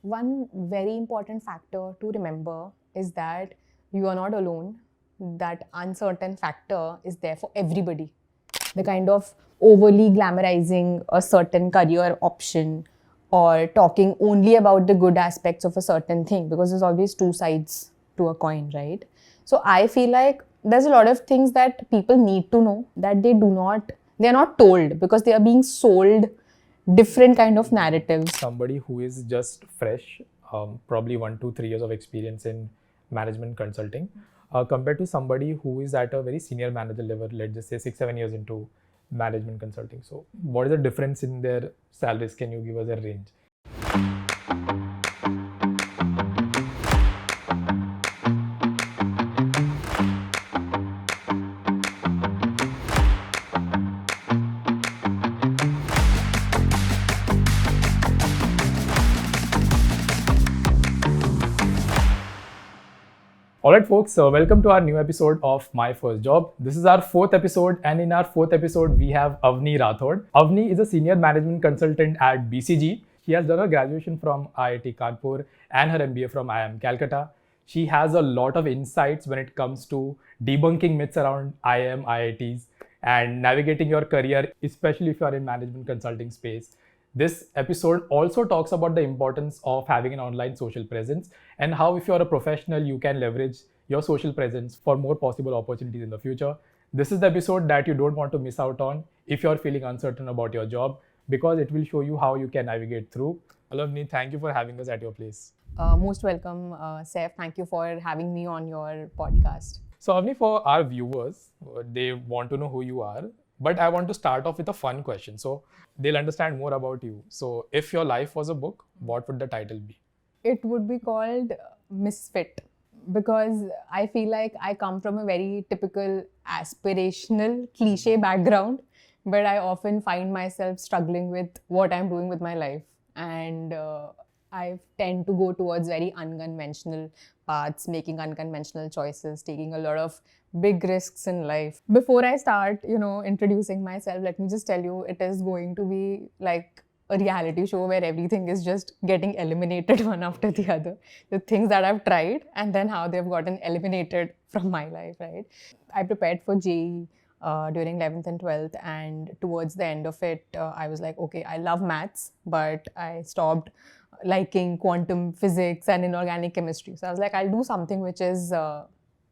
one very important factor to remember is that you are not alone. That uncertain factor is there for everybody. The kind of overly glamorizing a certain career option or talking only about the good aspects of a certain thing, because there's always two sides to a coin, right? So I feel like there's a lot of things that people need to know that they're not told, because they are being sold different kind of narratives. Somebody who is just fresh, probably 1 to 3 years of experience in management consulting, compared to somebody who is at a very senior manager level, let's just say 6-7 years into management consulting. So what is the difference in their salaries? Can you give us a range? Alright folks, welcome to our new episode of My First Job. This is our 4th episode, and in our 4th episode we have Avani Rathore. Avani is a senior management consultant at BCG. She has done her graduation from IIT Kanpur and her MBA from IIM Calcutta. She has a lot of insights when it comes to debunking myths around IIM, IITs and navigating your career, especially if you are in management consulting space. This episode also talks about the importance of having an online social presence and how, if you're a professional, you can leverage your social presence for more possible opportunities in the future. This is the episode that you don't want to miss out on if you're feeling uncertain about your job, because it will show you how you can navigate through. Hello, Avni, thank you for having us at your place. Most welcome, Saif. Thank you for having me on your podcast. So, Avni, for our viewers, they want to know who you are. But I want to start off with a fun question, so they'll understand more about you. So if your life was a book, what would the title be? It would be called Misfit, because I feel like I come from a very typical aspirational cliche background, but I often find myself struggling with what I'm doing with my life. And I tend to go towards very unconventional paths, making unconventional choices, taking a lot of big risks in life. Before I start, introducing myself, let me just tell you, it is going to be like a reality show where everything is just getting eliminated one after the other. The things that I've tried and then how they've gotten eliminated from my life, right? I prepared for JEE during 11th and 12th, and towards the end of it, I was like, okay, I love maths, but I stopped liking quantum physics and inorganic chemistry. So I was like, I'll do something which is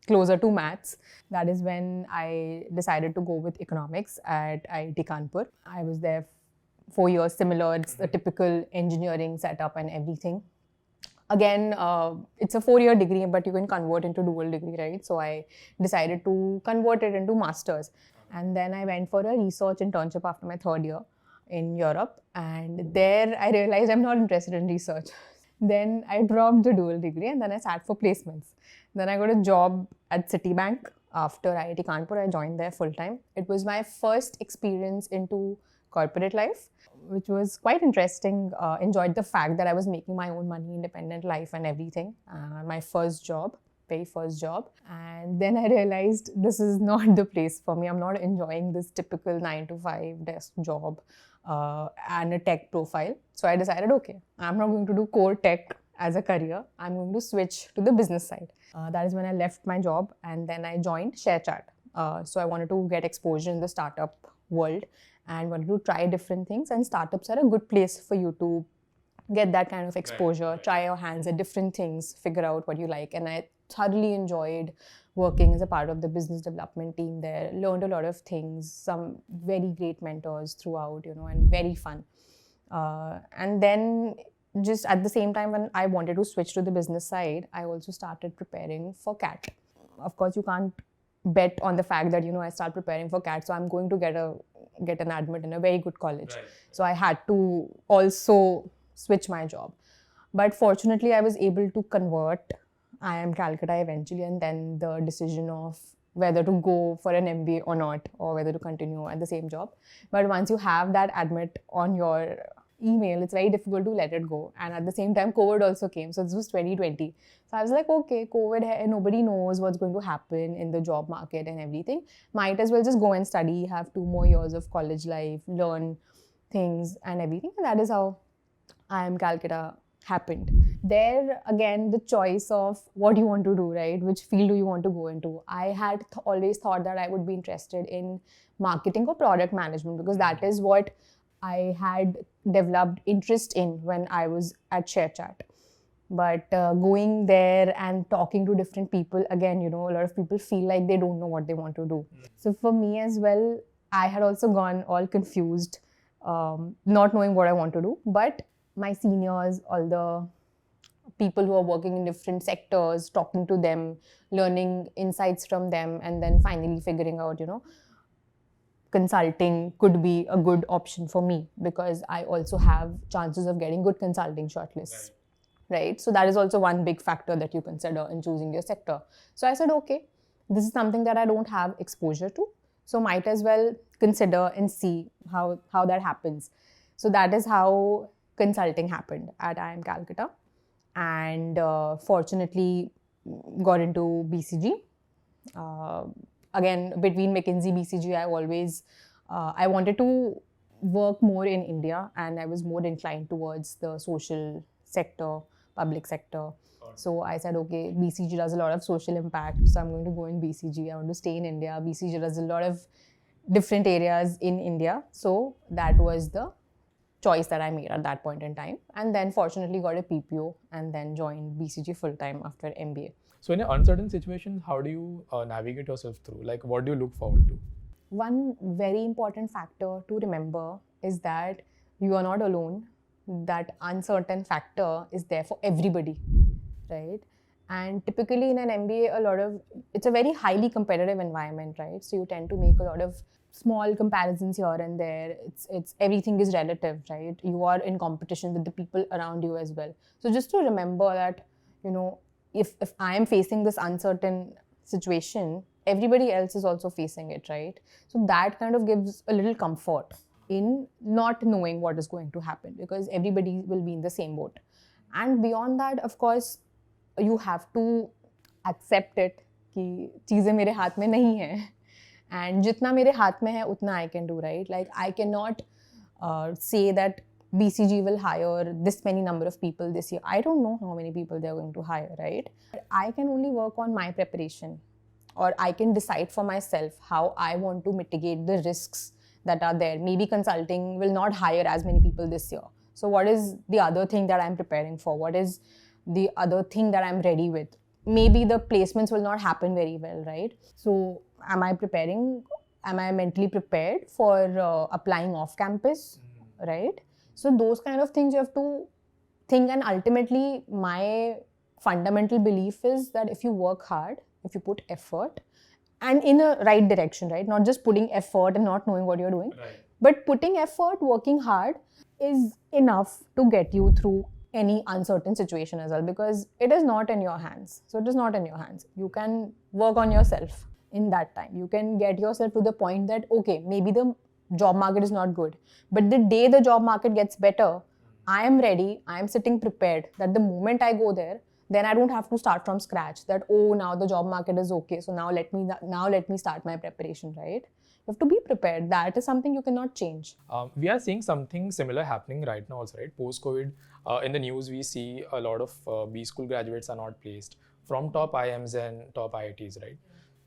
closer to maths. That is when I decided to go with economics at IIT Kanpur. I was there 4 years, similar. It's a typical engineering setup and everything. Again, it's a 4-year degree, but you can convert into dual degree, right? So I decided to convert it into masters. And then I went for a research internship after my 3rd year in Europe. And there I realized I'm not interested in research. Then I dropped the dual degree and then I sat for placements. Then I got a job at Citibank after IIT Kanpur. I joined there full time. It was my first experience into corporate life, which was quite interesting. Enjoyed the fact that I was making my own money, independent life and everything. My first job, very first job. And then I realized this is not the place for me. I'm not enjoying this typical 9-to-5 desk job and a tech profile. So I decided, okay, I'm not going to do core tech as a career. I'm going to switch to the business side. That is when I left my job and then I joined ShareChat. So I wanted to get exposure in the startup world and wanted to try different things, and startups are a good place for you to get that kind of exposure, try your hands at different things, figure out what you like. And I thoroughly enjoyed working as a part of the business development team there, learned a lot of things, some very great mentors throughout, and very fun. And then just at the same time when I wanted to switch to the business side, I also started preparing for CAT. Of course, you can't bet on the fact that, I start preparing for CAT, so I'm going to get an admit in a very good college. Right. So I had to also switch my job. But fortunately, I was able to convert IIM Calcutta eventually, and then the decision of whether to go for an MBA or not, or whether to continue at the same job. But once you have that admit on your email, it's very difficult to let it go. And at the same time, COVID also came. So this was 2020. So I was like, okay, COVID, nobody knows what's going to happen in the job market and everything. Might as well just go and study, have 2 more years of college life, learn things and everything. And that is how IIM Calcutta happened. There again, the choice of what you want to do, right? Which field do you want to go into? I had always thought that I would be interested in marketing or product management because that is what I had developed interest in when I was at ShareChat. But going there and talking to different people, again, a lot of people feel like they don't know what they want to do. So for me as well, I had also gone all confused, not knowing what I want to do. But my seniors, all the people who are working in different sectors, talking to them, learning insights from them, and then finally figuring out, consulting could be a good option for me because I also have chances of getting good consulting shortlists. Right? So that is also one big factor that you consider in choosing your sector. So I said, okay, this is something that I don't have exposure to. So might as well consider and see how that happens. So that is how consulting happened at IIM Calcutta. And fortunately got into BCG. Again, between McKinsey, BCG, I wanted to work more in India and I was more inclined towards the social sector, public sector. So I said, okay, BCG does a lot of social impact, so I'm going to go in BCG. I want to stay in India. BCG does a lot of different areas in India. So that was the choice that I made at that point in time. And then fortunately got a PPO and then joined BCG full-time after MBA. So in an uncertain situation, how do you navigate yourself through? Like, what do you look forward to? One very important factor to remember is that you are not alone. That uncertain factor is there for everybody, right? And typically in an MBA, it's a very highly competitive environment, right? So you tend to make a lot of small comparisons here and there. It's everything is relative, right? You are in competition with the people around you as well. So just to remember that, if I am facing this uncertain situation, everybody else is also facing it, right? So that kind of gives a little comfort in not knowing what is going to happen because everybody will be in the same boat. And beyond that, of course, you have to accept it कि चीज़ें मेरे हाथ में नहीं हैं and जितना मेरे हाथ में है उतना I can do, right? Like I cannot say that BCG will hire this many number of people this year. I don't know how many people they're going to hire, right? I can only work on my preparation or I can decide for myself how I want to mitigate the risks that are there. Maybe consulting will not hire as many people this year. So what is the other thing that I'm preparing for? What is the other thing that I'm ready with? Maybe the placements will not happen very well, right? So am I mentally prepared for applying off campus, right? So those kind of things you have to think, and ultimately my fundamental belief is that if you work hard, if you put effort, and in a right direction, right? Not just putting effort and not knowing what you're doing, right. But putting effort, working hard is enough to get you through any uncertain situation as well because it is not in your hands. So it is not in your hands. You can work on yourself in that time. You can get yourself to the point that, okay, maybe the job market is not good, but the day the job market gets better, I am ready, I am sitting prepared that the moment I go there, then I don't have to start from scratch that, oh, now the job market is okay, so now let me start my preparation, right? You have to be prepared. That is something you cannot change. We are seeing something similar happening right now also, right? Post-COVID, in the news, we see a lot of B school graduates are not placed from top IIMs and top IITs, right?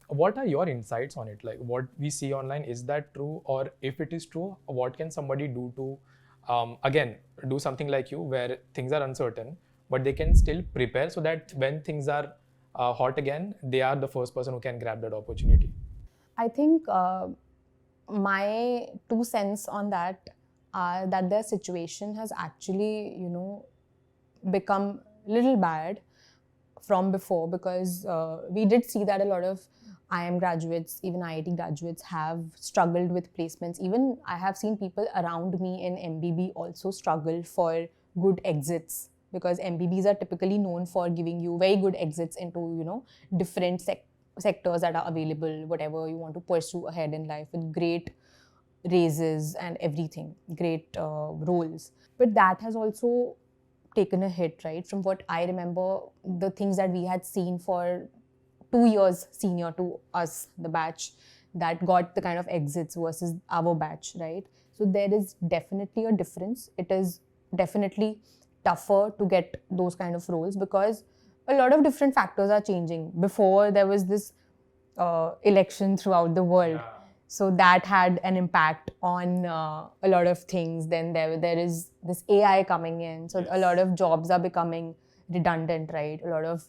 What are your insights on it? Like what we see online, is that true? Or if it is true, what can somebody do to, again, do something like you where things are uncertain, but they can still prepare so that when things are hot again, they are the first person who can grab that opportunity? I think my 2 cents on that are that their situation has actually, become a little bad from before because we did see that a lot of IIM graduates, even IIT graduates have struggled with placements. Even I have seen people around me in MBB also struggle for good exits because MBBs are typically known for giving you very good exits into, different sectors that are available, whatever you want to pursue ahead in life with great raises and everything, great roles. But that has also taken a hit, right? From what I remember, the things that we had seen for 2 years senior to us, the batch that got the kind of exits versus our batch, right? So there is definitely a difference. It is definitely tougher to get those kind of roles because a lot of different factors are changing. Before, there was this election throughout the world. So that had an impact on a lot of things. Then there is this AI coming in. So a lot of jobs are becoming redundant, right? A lot of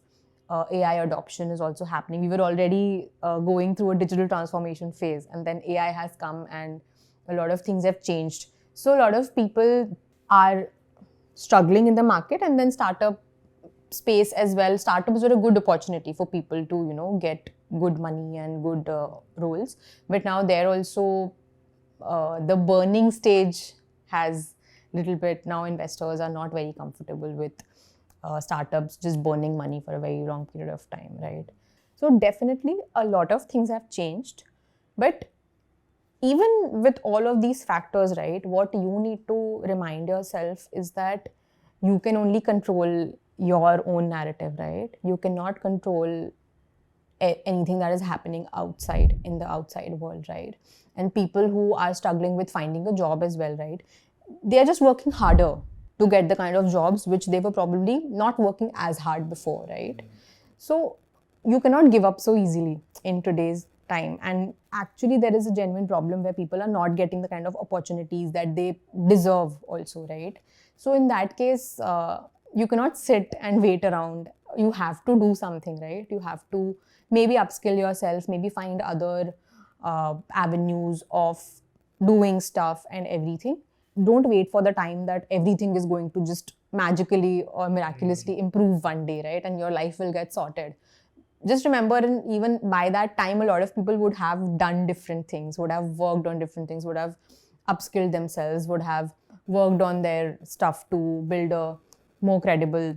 AI adoption is also happening. We were already going through a digital transformation phase, and then AI has come and a lot of things have changed. So a lot of people are struggling in the market, and then startup space as well. Startups are a good opportunity for people to, get good money and good roles. But now they're also, the burning stage has little bit, now investors are not very comfortable with startups just burning money for a very long period of time, right? So definitely a lot of things have changed. But even with all of these factors, right, what you need to remind yourself is that you can only control your own narrative, right? You cannot control anything that is happening outside, in the outside world, right? And people who are struggling with finding a job as well, right, they are just working harder to get the kind of jobs which they were probably not working as hard before, right? So you cannot give up so easily in today's time. And actually there is a genuine problem where people are not getting the kind of opportunities that they deserve also, right? So in that case, you cannot sit and wait around. You have to do something, right? You have to maybe upskill yourself, maybe find other avenues of doing stuff and everything. Don't wait for the time that everything is going to just magically or miraculously improve one day, right? And your life will get sorted. Just remember, and even by that time, a lot of people would have done different things, would have worked on different things, would have upskilled themselves, would have worked on their stuff to build a more credible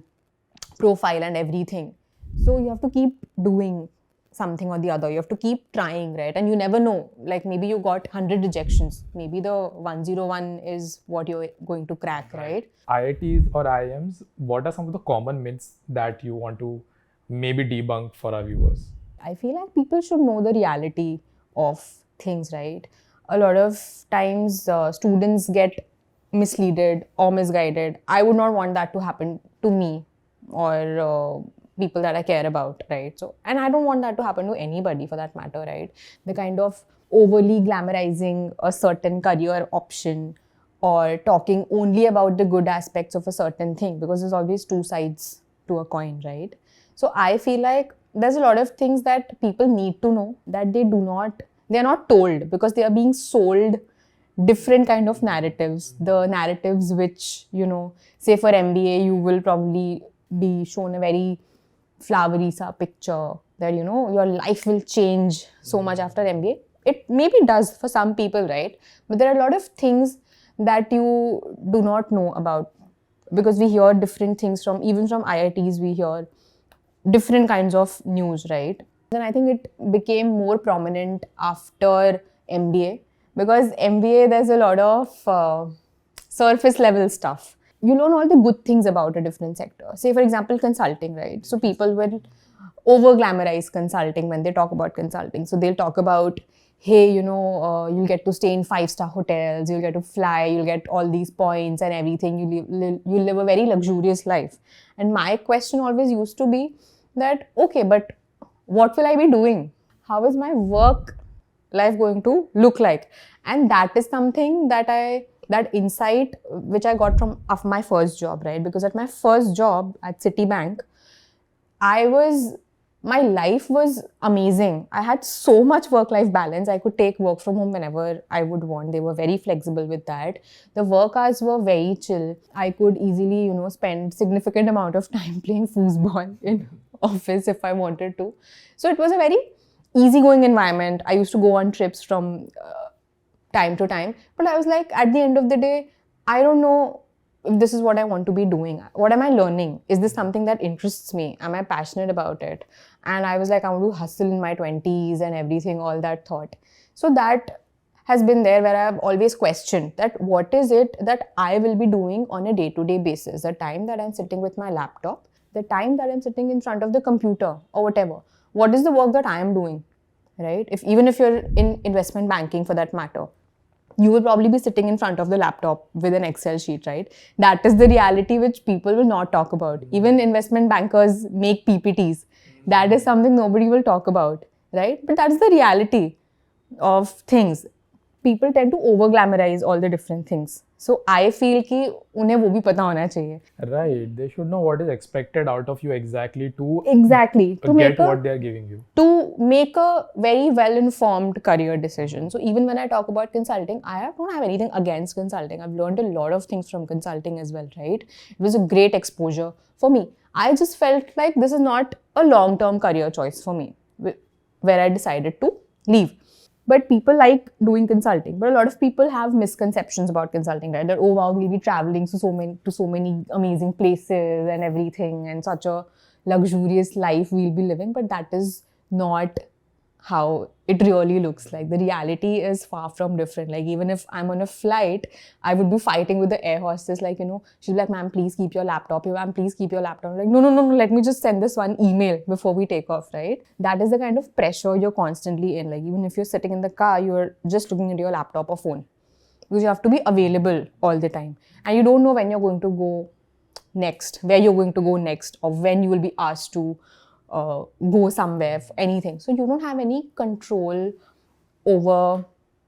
profile and everything. So you have to keep doing something or the other. You have to keep trying, right? And you never know. Like maybe you got 100 rejections. Maybe the 101 is what you're going to crack, right? IITs or IIMs, what are some of the common myths that you want to maybe debunk for our viewers? I feel like people should know the reality of things, right? A lot of times students get misleaded or misguided. I would not want that to happen to me or people that I care about, right? So, and I don't want that to happen to anybody for that matter, right? The kind of overly glamorizing a certain career option or talking only about the good aspects of a certain thing, because there's always two sides to a coin, right? So I feel like there's a lot of things that people need to know that they're not told, because they are being sold different kind of narratives. The narratives which, say for MBA, you will probably be shown a very flowery picture that, your life will change so much after MBA. It maybe does for some people, right? But there are a lot of things that you do not know about, because we hear different things even from IITs, we hear different kinds of news, right? Then I think it became more prominent after MBA, because MBA, there's a lot of surface level stuff. You learn all the good things about a different sector. Say, for example, consulting, right? So people will over glamorize consulting when they talk about consulting. So they'll talk about, hey, you'll get to stay in 5-star hotels, you'll get to fly, you'll get all these points and everything. You live a very luxurious life. And my question always used to be that, okay, but what will I be doing? How is my work life going to look like? And that is something that insight which I got from my first job, right? Because at my first job at Citibank, my life was amazing. I had so much work-life balance. I could take work from home whenever I would want. They were very flexible with that. The work hours were very chill. I could easily, spend significant amount of time playing foosball in office if I wanted to. So it was a very easygoing environment. I used to go on trips from time to time. But I was like, at the end of the day, I don't know if this is what I want to be doing. What am I learning? Is this something that interests me? Am I passionate about it? And I was like, I want to hustle in my 20s and everything, all that thought. So that has been there, where I've always questioned that what is it that I will be doing on a day-to-day basis? The time that I'm sitting with my laptop, the time that I'm sitting in front of the computer or whatever. What is the work that I am doing, right? Even if you're in investment banking for that matter, you will probably be sitting in front of the laptop with an Excel sheet, right? That is the reality which people will not talk about. Even investment bankers make PPTs. That is something nobody will talk about, right? But that's the reality of things. People tend to over glamorize all the different things. So I feel कि उन्हें वो भी पता होना चाहिए. Right. They should know what is expected out of you exactly to Exactly. To get what they are giving you. To make a very well-informed career decision. So even when I talk about consulting, don't have anything against consulting. I've learned a lot of things from consulting as well, right? It was a great exposure for me. I just felt like this is not a long-term career choice for me, where I decided to leave. But people like doing consulting. But a lot of people have misconceptions about consulting, right? That, oh wow, we'll be traveling to so many amazing places and everything, and such a luxurious life we'll be living. But that is not how it really looks like. The reality is far from different. Like, even if I'm on a flight, I would be fighting with the air hostess. Like, she'll be like, ma'am, please keep your laptop here. Ma'am, please keep your laptop. I'm like, no, let me just send this one email before we take off, right? That is the kind of pressure you're constantly in. Like, even if you're sitting in the car, you're just looking at your laptop or phone. Because you have to be available all the time. And you don't know when you're going to go next, where you're going to go next, or when you will be asked to go somewhere for anything. So you don't have any control over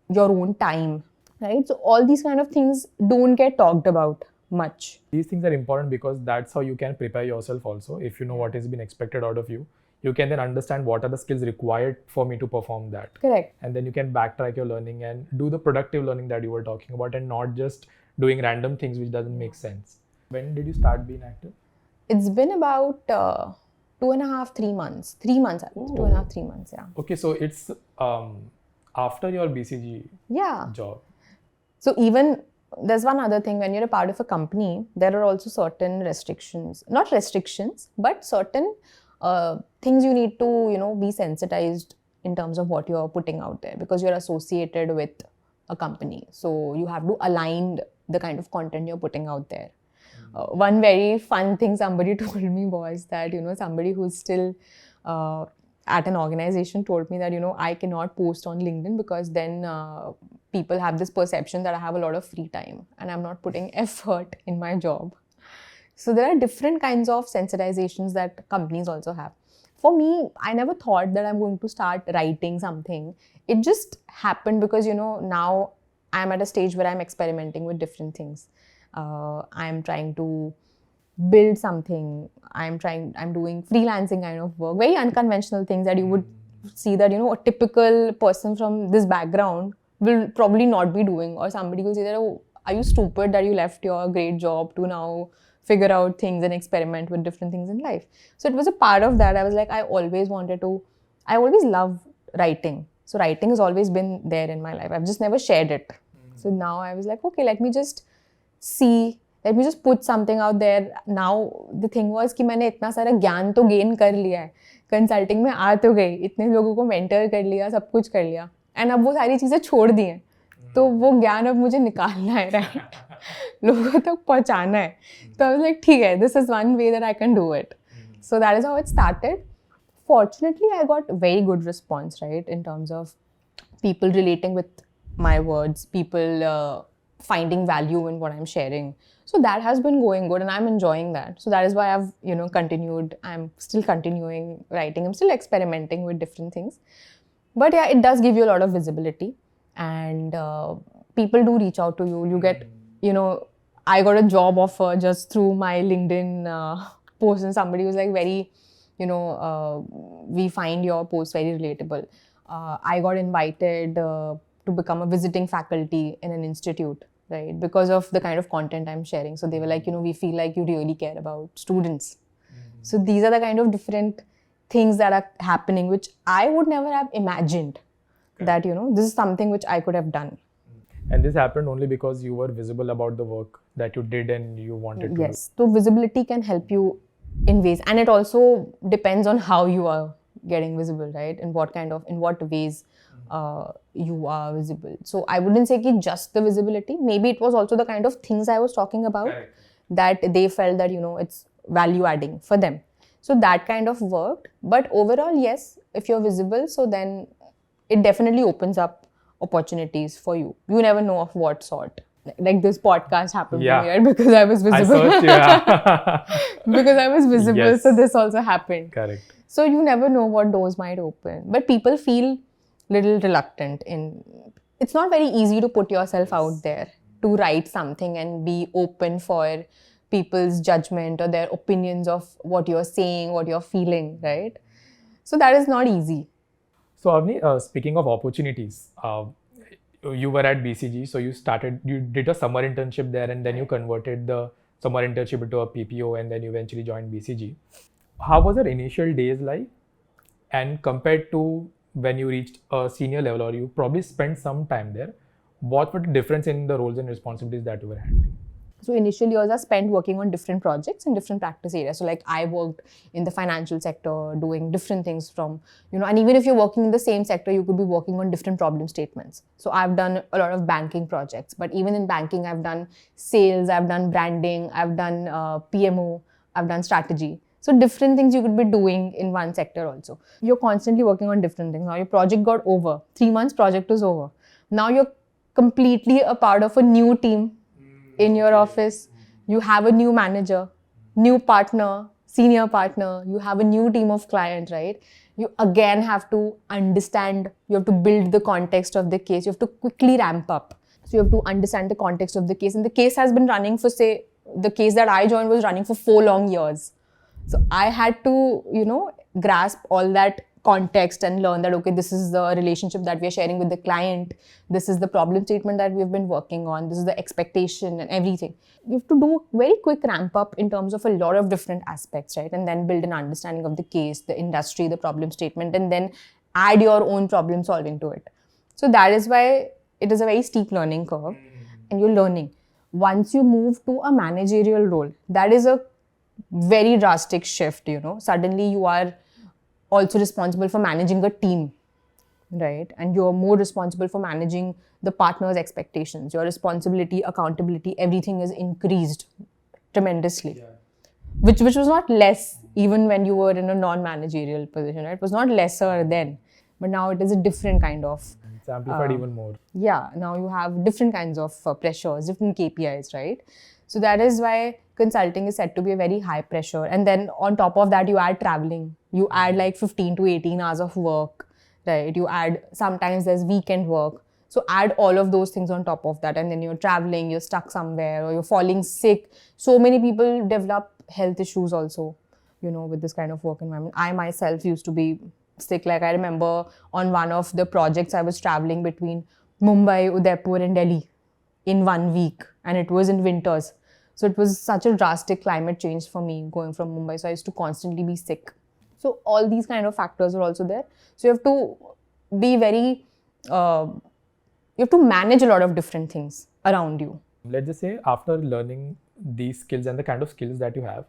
your own time, right? So all these kind of things don't get talked about much. These things are important because that's how you can prepare yourself also. If you know what is being expected out of you, you can then understand what are the skills required for me to perform that. Correct. And then you can backtrack your learning and do the productive learning that you were talking about, and not just doing random things which doesn't make sense. When did you start being active? It's been about 2.5, 3 months. 3 months, 2.5, 3 months, yeah. Okay, so it's after your BCG job. So even there's one other thing, when you're a part of a company, there are also certain restrictions. Not restrictions, but certain things you need to, be sensitized in terms of what you're putting out there, because you're associated with a company. So you have to align the kind of content you're putting out there. One very fun thing somebody told me was that, somebody who's still at an organization told me that, I cannot post on LinkedIn because then people have this perception that I have a lot of free time and I'm not putting effort in my job. So there are different kinds of sensitizations that companies also have. For me, I never thought that I'm going to start writing something. It just happened because, now I'm at a stage where I'm experimenting with different things. I'm trying to build something. I'm doing freelancing kind of work, very unconventional things that you would see that, a typical person from this background will probably not be doing. Or somebody will say that, oh, are you stupid that you left your great job to now figure out things and experiment with different things in life? So it was a part of that. I was like, I always love writing. So writing has always been there in my life. I've just never shared it. So now I was like, okay, let me just put something out there. Now the thing was कि मैंने इतना सारा ज्ञान तो gain कर लिया है, consulting में आ तो गई, इतने लोगों को मेंटर कर लिया, सब कुछ कर लिया, एंड अब वो सारी चीज़ें छोड़ दी हैं, तो वो ज्ञान अब मुझे निकालना है, राइट, लोगों तक पहुंचाना है. तो आई वाज लाइक, ठीक है, this is one way that I can do it. So that is how it started. Fortunately, I got very good response, right, in terms of people relating with my words, people finding value in what I'm sharing. So that has been going good and I'm enjoying that. So that is why I've, continued. I'm still continuing writing. I'm still experimenting with different things. But yeah, it does give you a lot of visibility and people do reach out to you. You get, I got a job offer just through my LinkedIn post, and somebody was like very, we find your post very relatable. I got invited to become a visiting faculty in an institute, right? Because of the kind of content I'm sharing. So they were like, we feel like you really care about students. So these are the kind of different things that are happening, which I would never have imagined that, this is something which I could have done. And this happened only because you were visible about the work that you did and you wanted to Yes. So visibility can help you in ways. And it also depends on how you are getting visible, right? In what ways you are visible. So I wouldn't say ki just the visibility. Maybe it was also the kind of things I was talking about that they felt that, it's value adding for them. So that kind of worked. But overall, yes, if you're visible, so then it definitely opens up opportunities for you. You never know of what sort. Like this podcast happened Yeah. to me, right? Because I was I visible. searched, yeah. Because I was visible, Yes. so this also happened. Correct. So you never know what doors might open. But people feel little reluctant in. It's not very easy to put yourself out there to write something and be open for people's judgment or their opinions of what you're saying, what you're feeling, right? So that is not easy. So Avni, speaking of opportunities, you were at BCG, so you did a summer internship there, and then you converted the summer internship into a PPO, and then you eventually joined BCG. How was your initial days like? And compared to when you reached a senior level, or you probably spent some time there, what were the difference in the roles and responsibilities that you were handling? So initial years are spent working on different projects in different practice areas. So like I worked in the financial sector doing different things from, and even if you're working in the same sector, you could be working on different problem statements. So I've done a lot of banking projects, but even in banking, I've done sales, I've done branding, I've done PMO, I've done strategy. So different things you could be doing in one sector also. You're constantly working on different things. Now your project got over. 3 months project is over. Now you're completely a part of a new team in your office. You have a new manager, new partner, senior partner, you have a new team of clients, right? You again have to understand, you have to build the context of the case, you have to quickly ramp up. So you have to understand the context of the case. And the case has been running for, say, the case that I joined was running for 4 long years. So I had to, grasp all that context and learn that, okay, this is the relationship that we are sharing with the client. This is the problem statement that we've been working on. This is the expectation and everything. You have to do very quick ramp up in terms of a lot of different aspects, right? And then build an understanding of the case, the industry, the problem statement, and then add your own problem solving to it. So that is why it is a very steep learning curve and you're learning. Once you move to a managerial role, that is a very drastic shift, Suddenly you are also responsible for managing a team, right? And you're more responsible for managing the partner's expectations. Your responsibility, accountability, everything is increased tremendously. Yeah. Which was not less even when you were in a non-managerial position, right? It was not lesser then, but now it is a different kind of... It's amplified even more. Yeah, now you have different kinds of pressures, different KPIs, right? So that is why consulting is said to be a very high pressure. And then on top of that, you add traveling. You add like 15 to 18 hours of work, right? You add, sometimes there's weekend work. So add all of those things on top of that. And then you're traveling, you're stuck somewhere, or you're falling sick. So many people develop health issues also, with this kind of work environment. I myself used to be sick. Like I remember on one of the projects, I was traveling between Mumbai, Udaipur and Delhi in 1 week. And it was in winters. So it was such a drastic climate change for me going from Mumbai. So I used to constantly be sick. So all these kind of factors are also there. So you have to be very, you have to manage a lot of different things around you. Let's just say after learning these skills and the kind of skills that you have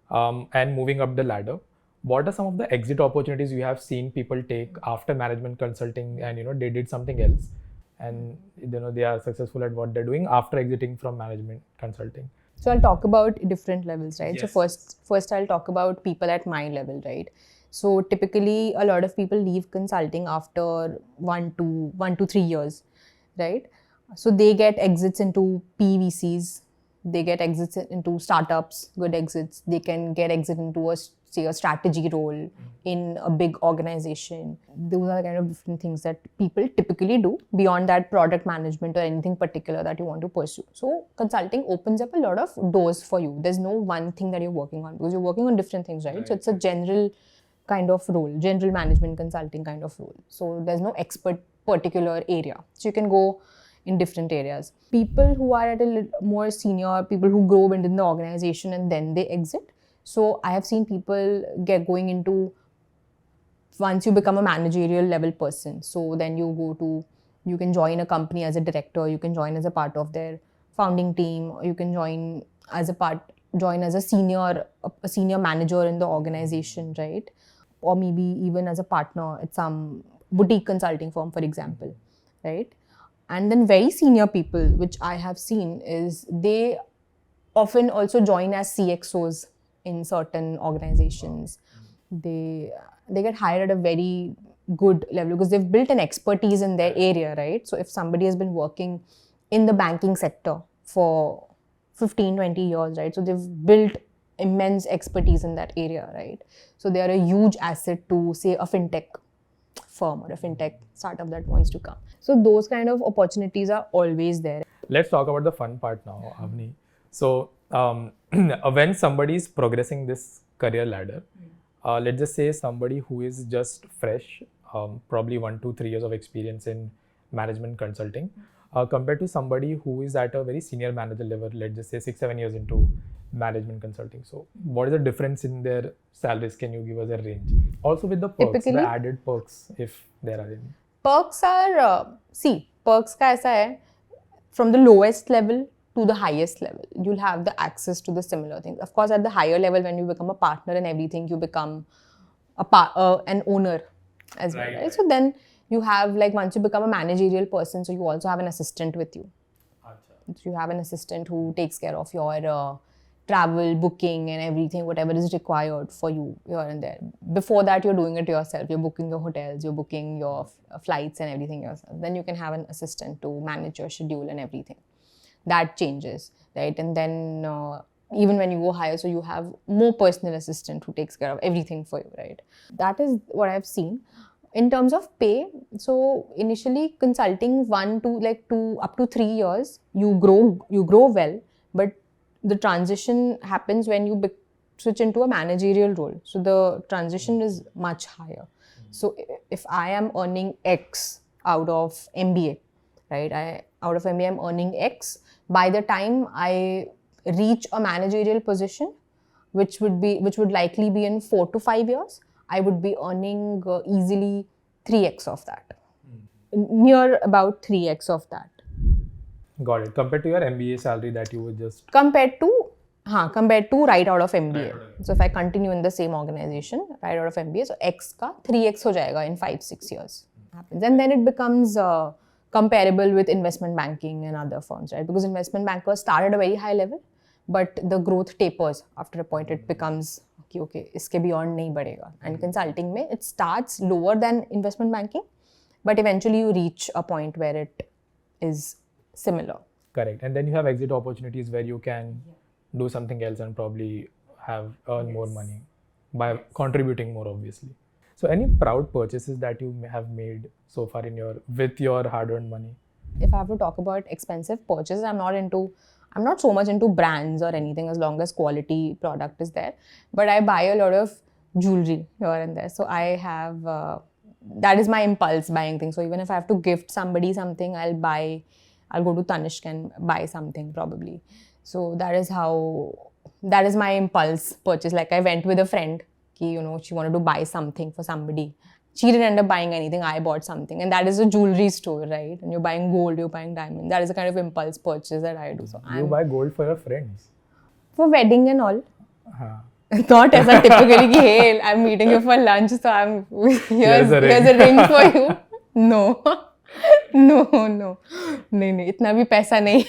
and moving up the ladder, what are some of the exit opportunities you have seen people take after management consulting and they did something else and they are successful at what they're doing after exiting from management consulting? So I'll talk about different levels, right? Yes. So first I'll talk about people at my level, right? So typically a lot of people leave consulting after 1 to 3 years, right? So they get exits into PVCs, they get exits into startups, good exits. They can get exit into a strategy role in a big organization. Those are the kind of different things that people typically do beyond that product management or anything particular that you want to pursue. So consulting opens up a lot of doors for you. There's no one thing that you're working on because you're working on different things, right? So it's a general kind of role, general management consulting kind of role. So there's no expert particular area. So you can go in different areas. People who are at a little more senior, people who grow within the organization and then they exit. So I have seen people going into, once you become a managerial level person, so then you can join a company as a director, you can join as a part of their founding team, or you can join as a senior manager in the organization, right? Or maybe even as a partner at some boutique consulting firm, for example, right? And then very senior people, which I have seen, is they often also join as CXOs in certain organizations. They get hired at a very good level because they've built an expertise in their area, right? So if somebody has been working in the banking sector for 15-20 years, right? So they've built immense expertise in that area, right? So they are a huge asset to, say, a fintech firm or a fintech startup that wants to come. So those kind of opportunities are always there. Let's talk about the fun part now, Avani. So when somebody is progressing this career ladder, let's just say somebody who is just fresh, probably 1 to 3 years of experience in management consulting, compared to somebody who is at a very senior manager level, let's just say 6-7 years into management consulting. So what is the difference in their salaries? Can you give us a range? Also with the perks, Typically, the added perks, if there are any. Perks are, perks ka aisa hai, from the lowest level to the highest level, you'll have the access to the similar things. Of course, at the higher level, when you become a partner and everything, you become an owner as well, right? So then you have, like, once you become a managerial person, so you also have an assistant with you. So you have an assistant who takes care of your travel, booking and everything, whatever is required for you here and there. Before that, you're doing it yourself. You're booking your hotels, you're booking your flights and everything yourself. Then you can have an assistant to manage your schedule and everything. That changes, right? And then even when you go higher, so you have more personal assistant who takes care of everything for you, right? That is what I've seen. In terms of pay, so initially consulting 1 to 2 up to 3 years, you grow well, but the transition happens when you switch into a managerial role. So the transition is much higher. So if I am earning X out of MBA, right? Out of MBA, I'm earning X. By the time I reach a managerial position, which would likely be in 4 to 5 years, I would be earning easily 3x of that. Near about 3x of that. Got it. Compared to your MBA salary that you would just... Compared to right out of MBA. So if I continue in the same organization, right out of MBA, so X ka 3x ho jayega in 5-6 years. Happens. And then it becomes comparable with investment banking and other firms, right? Because investment bankers start at a very high level, but the growth tapers after a point. It becomes, okay, iske beyond nahi badega. And consulting mein, it starts lower than investment banking, but eventually you reach a point where it is similar. Correct. And then you have exit opportunities where you can do something else and probably earn more money by contributing more, obviously. So any proud purchases that you have made so far with your hard-earned money? If I have to talk about expensive purchases, I'm not so much into brands or anything as long as quality product is there. But I buy a lot of jewelry here and there. So I have, that is my impulse buying things. So even if I have to gift somebody something, I'll go to Tanishq and buy something probably. So that is my impulse purchase. Like I went with a friend, she wanted to buy something for somebody. She didn't end up buying anything, I bought something. And that is a jewelry store, right? And you're buying gold, you're buying diamond. That is the kind of impulse purchase that I do. So you buy gold for your friends? For wedding and all. Not as a typically, hey, I'm meeting you for lunch, so here's a ring for you. No. No. नहीं, इतना भी पैसा नहीं.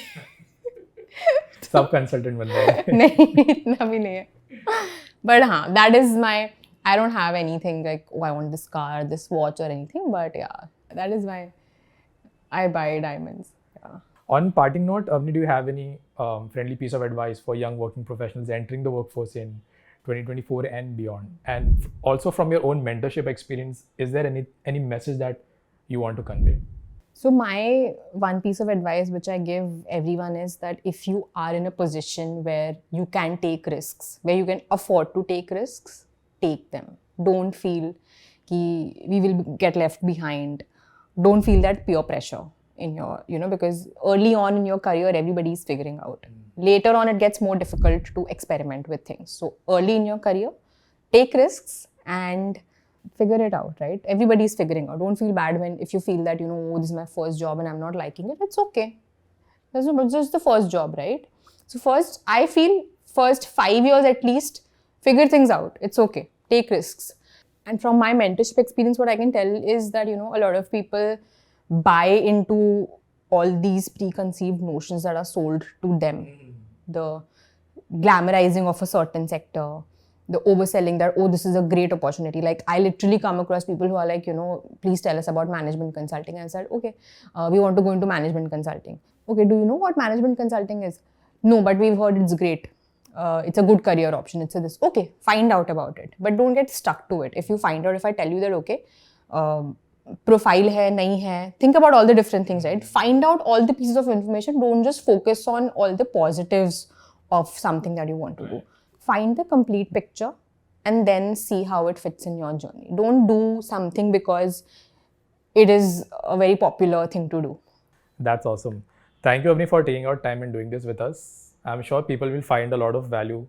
सब consultant बन रहे हैं. नहीं, इतना भी नहीं है. But that is I don't have anything like, oh, I want this car, this watch or anything. But yeah, that is I buy diamonds. Yeah. On parting note, Avani, do you have any friendly piece of advice for young working professionals entering the workforce in 2024 and beyond? And also from your own mentorship experience, is there any message that you want to convey? So my one piece of advice which I give everyone is that if you are in a position where you can take risks, where you can afford to take risks, take them. Don't feel ki we will get left behind. Don't feel that peer pressure in your, because early on in your career, everybody is figuring out. Later on, it gets more difficult to experiment with things. So early in your career, take risks and figure it out, right? Everybody is figuring out. Don't feel bad if you feel that, this is my first job and I'm not liking it. It's okay. It's just the first job, right? So I feel first 5 years at least, figure things out. It's okay. Take risks. And from my mentorship experience, what I can tell is that, a lot of people buy into all these preconceived notions that are sold to them. The glamorizing of a certain sector, the overselling that, oh, this is a great opportunity. Like, I literally come across people who are like, please tell us about management consulting. And I said, okay, we want to go into management consulting. Okay, do you know what management consulting is? No, but we've heard it's great. It's a good career option. It's a this. Okay, find out about it. But don't get stuck to it. If you find out, if I tell you that, okay, profile hai, nahi hai, think about all the different things, right? Find out all the pieces of information. Don't just focus on all the positives of something that you want to do. Find the complete picture and then see how it fits in your journey. Don't do something because it is a very popular thing to do. That's awesome. Thank you, Avani, for taking out time and doing this with us. I'm sure people will find a lot of value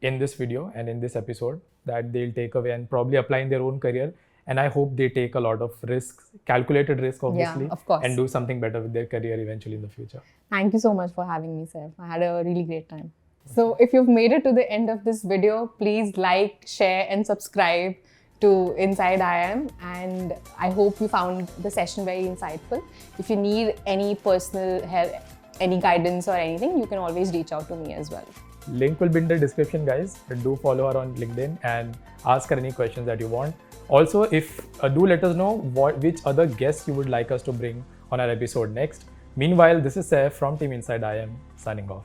in this video and in this episode that they'll take away and probably apply in their own career. And I hope they take a lot of risks, calculated risk, obviously, of course, and do something better with their career eventually in the future. Thank you so much for having me, sir. I had a really great time. So if you've made it to the end of this video, please like, share and subscribe to InsideIIM, and I hope you found the session very insightful. If you need any personal help, any guidance or anything, you can always reach out to me as well. Link will be in the description, guys. Do follow her on LinkedIn and ask her any questions that you want. Also, if do let us know which other guests you would like us to bring on our episode next. Meanwhile, this is Saif from Team InsideIIM signing off.